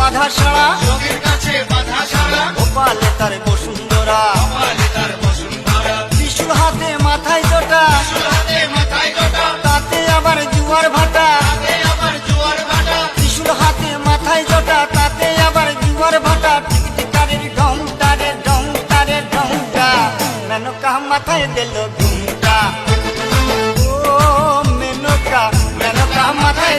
বাধা সারা, যোগীর কাছে বাধা সারা, গোপালে তার বসুন্ধরা, গোপালে তার বসুন্ধরা। ত্রিশূল হাতে মাথায় জটা, ত্রিশূল হাতে মাথায় জটা, তাতে আবার জুয়ার ভাটা। হাতে আবার জোয়ার ভাটা। ত্রিশূল হাতে মাথায় জটা, তাতে আবার জুয়ার ভাটা। টিকটিকারের ঢংটা রে ঢংটা রে ঢংটা, মেনকা মাথায় দিল ঘুমটা। ও মেনকা, মেনকা মাথায়